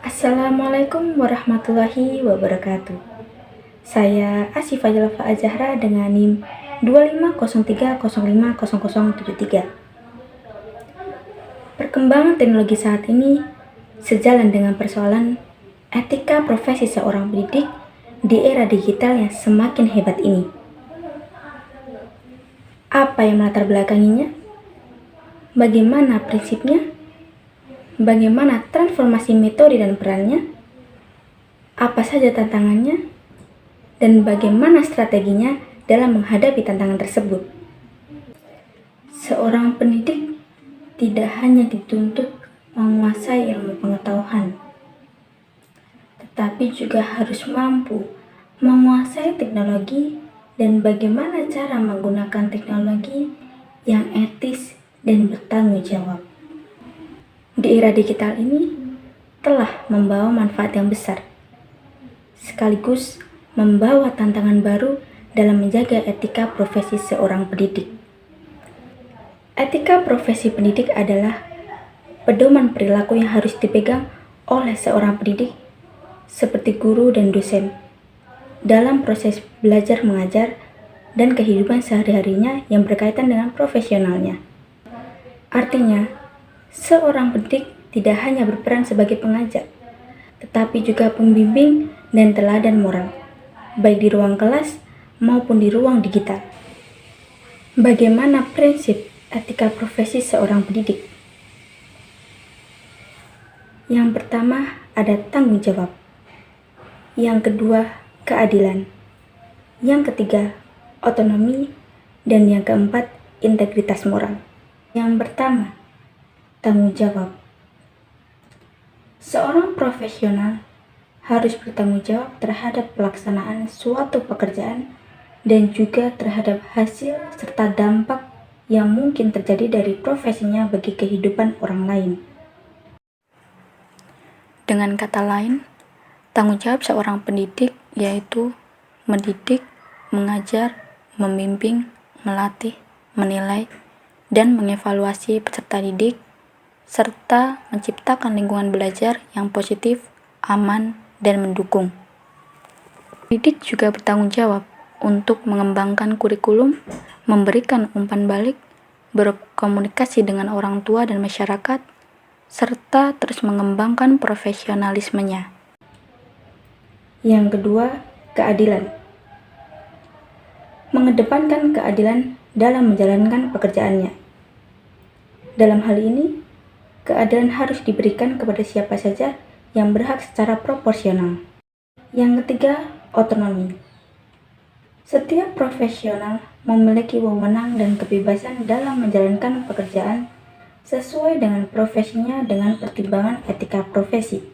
Assalamualaikum warahmatullahi wabarakatuh. Saya Asifah Jalfa Azahra dengan NIM 2503050073. Perkembangan teknologi saat ini sejalan dengan persoalan etika profesi seorang pendidik di era digital yang semakin hebat ini. Apa yang melatar belakanginya? Bagaimana prinsipnya? Bagaimana transformasi metode dan perannya? Apa saja tantangannya? Dan bagaimana strateginya dalam menghadapi tantangan tersebut? Seorang pendidik tidak hanya dituntut menguasai ilmu pengetahuan, tetapi juga harus mampu menguasai teknologi dan bagaimana cara menggunakan teknologi yang etis dan bertanggung jawab. Di era digital ini telah membawa manfaat yang besar, sekaligus membawa tantangan baru dalam menjaga etika profesi seorang pendidik. Etika profesi pendidik adalah pedoman perilaku yang harus dipegang oleh seorang pendidik seperti guru dan dosen dalam proses belajar mengajar dan kehidupan sehari-harinya yang berkaitan dengan profesionalnya. Artinya, seorang pendidik tidak hanya berperan sebagai pengajar, tetapi juga pembimbing dan teladan moral, baik di ruang kelas maupun di ruang digital. Bagaimana prinsip etika profesi seorang pendidik? Yang pertama ada tanggung jawab. Yang kedua, keadilan. Yang ketiga, otonomi. Dan yang keempat, integritas moral. Yang pertama, tanggung jawab. Seorang profesional harus bertanggung jawab terhadap pelaksanaan suatu pekerjaan dan juga terhadap hasil serta dampak yang mungkin terjadi dari profesinya bagi kehidupan orang lain. Dengan kata lain, tanggung jawab seorang pendidik yaitu mendidik, mengajar, membimbing, melatih, menilai, dan mengevaluasi peserta didik, serta menciptakan lingkungan belajar yang positif, aman, dan mendukung. Pendidik juga bertanggung jawab untuk mengembangkan kurikulum, memberikan umpan balik, berkomunikasi dengan orang tua dan masyarakat, serta terus mengembangkan profesionalismenya. Yang kedua, keadilan. Mengedepankan keadilan dalam menjalankan pekerjaannya. Dalam hal ini, keadilan harus diberikan kepada siapa saja yang berhak secara proporsional. Yang ketiga, otonomi. Setiap profesional memiliki wewenang dan kebebasan dalam menjalankan pekerjaan sesuai dengan profesinya dengan pertimbangan etika profesi.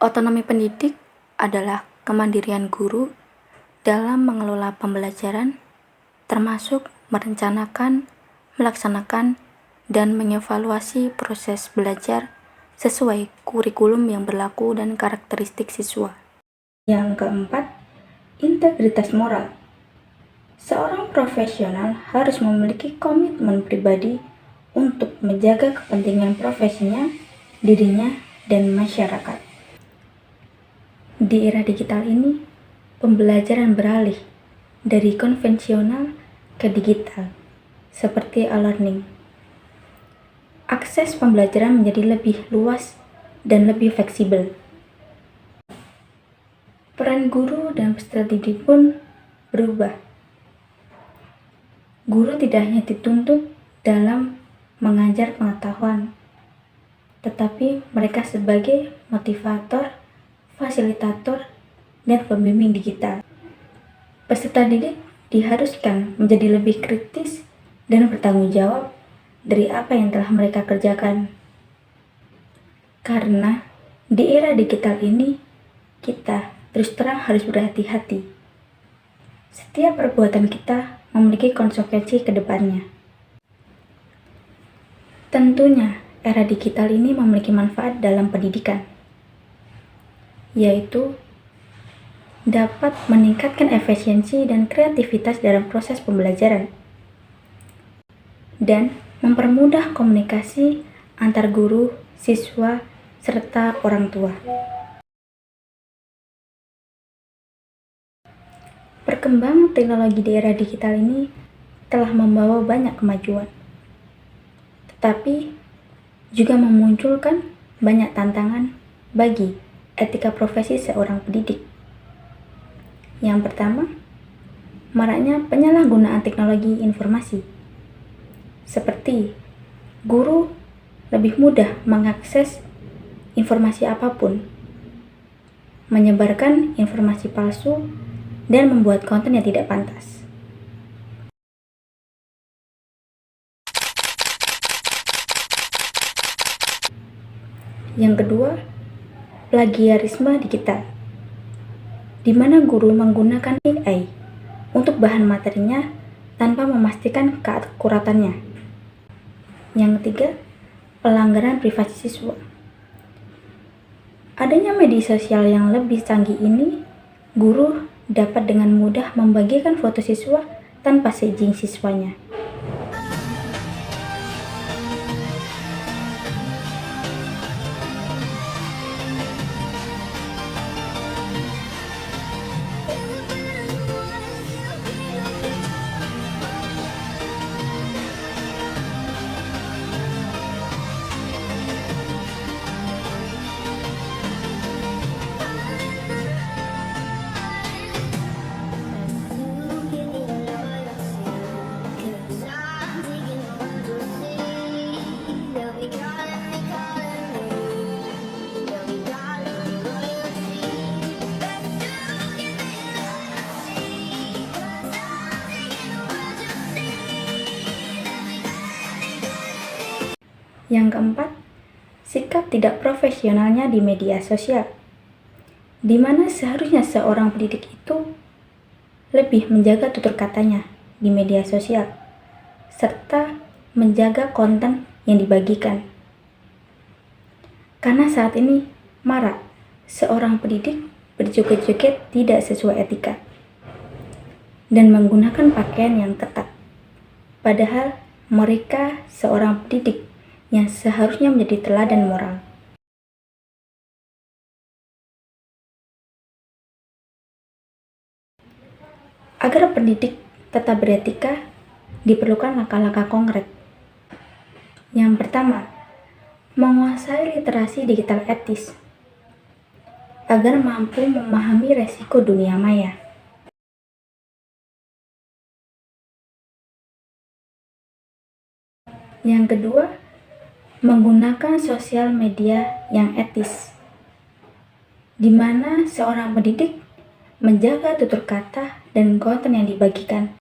Otonomi pendidik adalah kemandirian guru dalam mengelola pembelajaran, termasuk merencanakan, melaksanakan, dan mengevaluasi proses belajar sesuai kurikulum yang berlaku dan karakteristik siswa. Yang keempat, integritas moral. Seorang profesional harus memiliki komitmen pribadi untuk menjaga kepentingan profesinya, dirinya, dan masyarakat. Di era digital ini, pembelajaran beralih dari konvensional ke digital, seperti e-learning. Akses pembelajaran menjadi lebih luas dan lebih fleksibel. Peran guru dan peserta didik pun berubah. Guru tidak hanya dituntut dalam mengajar pengetahuan, tetapi mereka sebagai motivator, fasilitator, dan pembimbing digital. Peserta didik diharuskan menjadi lebih kritis dan bertanggung jawab dari apa yang telah mereka kerjakan. Karena di era digital ini, kita terus terang harus berhati-hati. Setiap perbuatan kita memiliki konsekuensi ke depannya. Tentunya, era digital ini memiliki manfaat dalam pendidikan, yaitu dapat meningkatkan efisiensi dan kreativitas dalam proses pembelajaran, dan mempermudah komunikasi antar guru, siswa, serta orang tua. Perkembangan teknologi di era digital ini telah membawa banyak kemajuan, tetapi juga memunculkan banyak tantangan bagi etika profesi seorang pendidik. Yang pertama, maraknya penyalahgunaan teknologi informasi. Seperti guru lebih mudah mengakses informasi apapun, menyebarkan informasi palsu, dan membuat konten yang tidak pantas. Yang kedua, plagiarisme digital, di mana guru menggunakan AI untuk bahan materinya tanpa memastikan keakuratannya. Yang ketiga, pelanggaran privasi siswa. Adanya media sosial yang lebih canggih ini, guru dapat dengan mudah membagikan foto siswa tanpa seizin siswanya. Yang keempat, sikap tidak profesionalnya di media sosial, di mana seharusnya seorang pendidik itu lebih menjaga tutur katanya di media sosial, serta menjaga konten yang dibagikan. Karena saat ini marak seorang pendidik berjoget-joget tidak sesuai etika dan menggunakan pakaian yang ketat, padahal mereka seorang pendidik yang seharusnya menjadi teladan moral. Agar pendidik tetap beretika, diperlukan langkah-langkah konkret. Yang pertama, menguasai literasi digital etis, agar mampu memahami resiko dunia maya. Yang kedua, menggunakan sosial media yang etis, di mana seorang pendidik menjaga tutur kata dan konten yang dibagikan.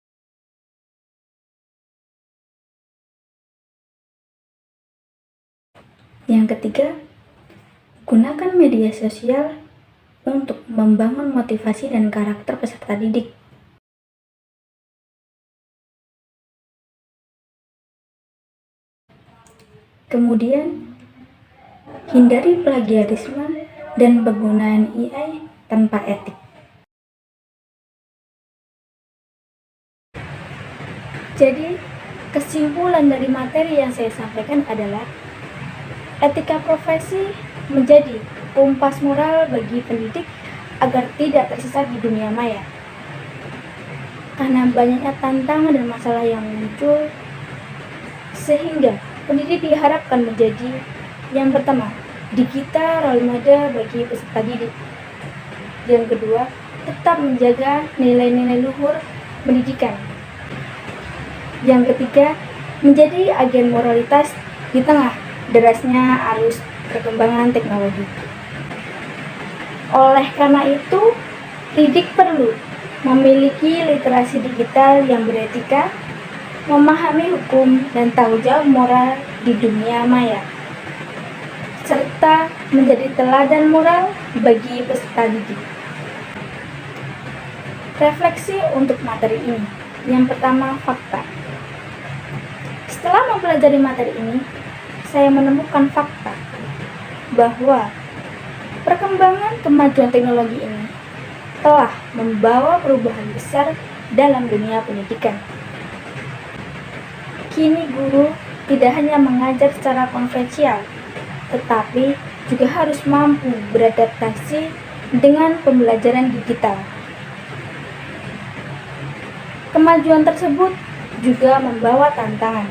Yang ketiga, gunakan media sosial untuk membangun motivasi dan karakter peserta didik. Kemudian, hindari plagiarisme dan penggunaan AI tanpa etik. Jadi, kesimpulan dari materi yang saya sampaikan adalah etika profesi menjadi kompas moral bagi pendidik agar tidak tersesat di dunia maya. Karena banyaknya tantangan dan masalah yang muncul, sehingga pendidik diharapkan menjadi yang pertama, digital role model bagi peserta didik. Yang kedua, tetap menjaga nilai-nilai luhur pendidikan. Yang ketiga, menjadi agen moralitas di tengah derasnya arus perkembangan teknologi. Oleh karena itu, pendidik perlu memiliki literasi digital yang beretika, memahami hukum dan tanggung jawab moral di dunia maya, serta menjadi teladan moral bagi peserta didik. Refleksi untuk materi ini. Yang pertama, fakta. Setelah mempelajari materi ini, saya menemukan fakta bahwa perkembangan kemajuan teknologi ini telah membawa perubahan besar dalam dunia pendidikan. Kini guru tidak hanya mengajar secara konvensional, tetapi juga harus mampu beradaptasi dengan pembelajaran digital. Kemajuan tersebut juga membawa tantangan,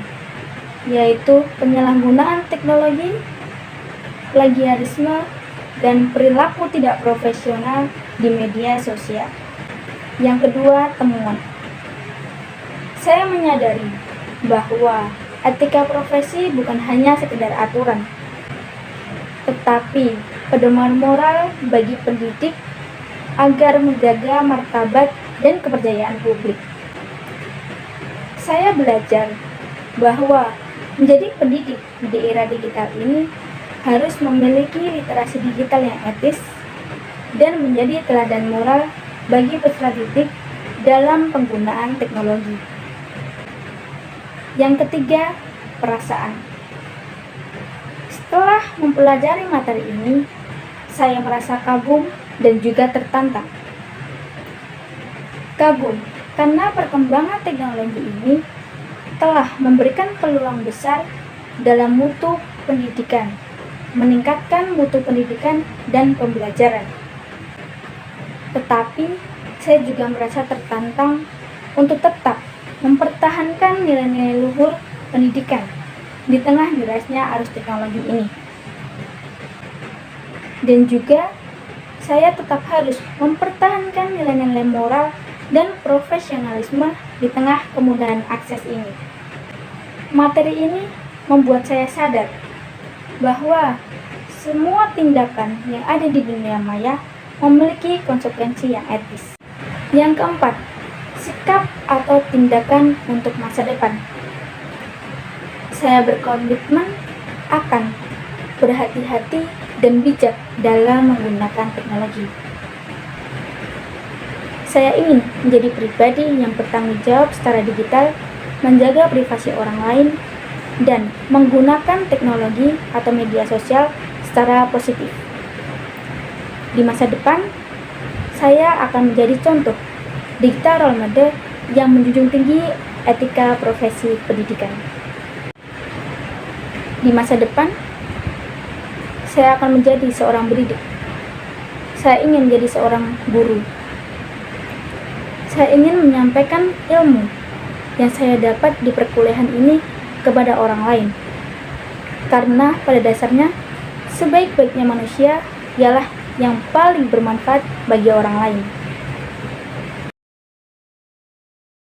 yaitu penyalahgunaan teknologi, plagiarisme, dan perilaku tidak profesional di media sosial. Yang kedua, temuan. Saya menyadari bahwa etika profesi bukan hanya sekedar aturan, tetapi pedoman moral bagi pendidik agar menjaga martabat dan kepercayaan publik. Saya belajar bahwa menjadi pendidik di era digital ini harus memiliki literasi digital yang etis dan menjadi teladan moral bagi peserta didik dalam penggunaan teknologi. Yang ketiga, perasaan. Setelah mempelajari materi ini, saya merasa kagum dan juga tertantang. Kagum karena perkembangan teknologi ini telah memberikan peluang besar dalam mutu pendidikan, meningkatkan mutu pendidikan dan pembelajaran. Tetapi, saya juga merasa tertantang untuk tetap mempertahankan nilai-nilai luhur pendidikan di tengah derasnya arus teknologi ini. Dan juga, saya tetap harus mempertahankan nilai-nilai moral dan profesionalisme di tengah kemudahan akses ini. Materi ini membuat saya sadar bahwa semua tindakan yang ada di dunia maya memiliki konsekuensi yang etis. Yang keempat, sikap atau tindakan untuk masa depan. Saya berkomitmen akan berhati-hati dan bijak dalam menggunakan teknologi. Saya ingin menjadi pribadi yang bertanggung jawab secara digital, menjaga privasi orang lain, dan menggunakan teknologi atau media sosial secara positif. Di masa depan, saya akan menjadi contoh digital role model yang menjunjung tinggi etika profesi pendidikan. Di masa depan, saya akan menjadi seorang pendidik. Saya ingin menjadi seorang guru. Saya ingin menyampaikan ilmu yang saya dapat di perkuliahan ini kepada orang lain. Karena pada dasarnya, sebaik-baiknya manusia ialah yang paling bermanfaat bagi orang lain.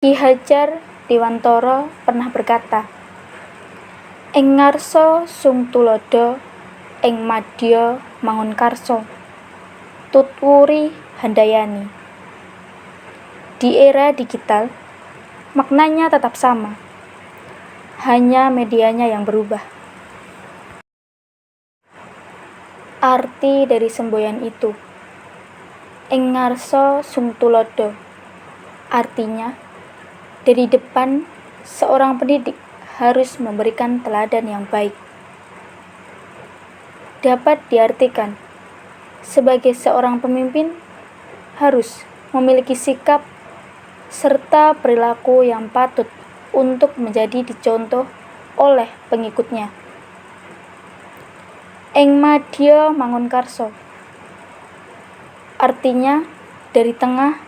Ki Hajar Dewantara pernah berkata, "Ing ngarsa sung tulodo, ing madya mangun karso, tutwuri handayani." Di era digital, maknanya tetap sama, hanya medianya yang berubah. Arti dari semboyan itu, ing ngarsa sung tulodo, artinya, dari depan, seorang pendidik harus memberikan teladan yang baik. Dapat diartikan, sebagai seorang pemimpin, harus memiliki sikap serta perilaku yang patut untuk menjadi dicontoh oleh pengikutnya. Ing madya mangun karso, artinya, dari tengah,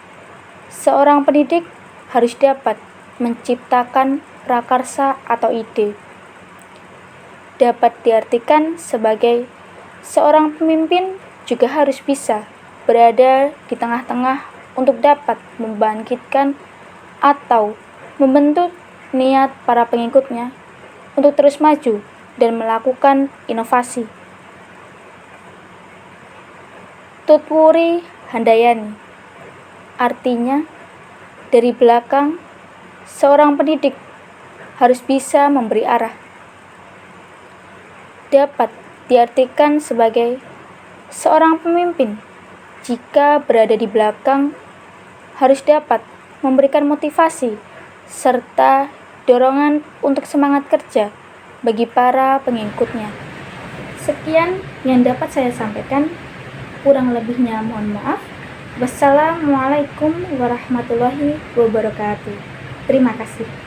seorang pendidik harus dapat menciptakan prakarsa atau ide. Dapat diartikan sebagai seorang pemimpin juga harus bisa berada di tengah-tengah untuk dapat membangkitkan atau membentuk niat para pengikutnya untuk terus maju dan melakukan inovasi. Tutwuri handayani, artinya, dari belakang, seorang pendidik harus bisa memberi arah. Dapat diartikan sebagai seorang pemimpin jika berada di belakang harus dapat memberikan motivasi serta dorongan untuk semangat kerja bagi para pengikutnya. Sekian yang dapat saya sampaikan, kurang lebihnya mohon maaf. Wassalamualaikum warahmatullahi wabarakatuh. Terima kasih.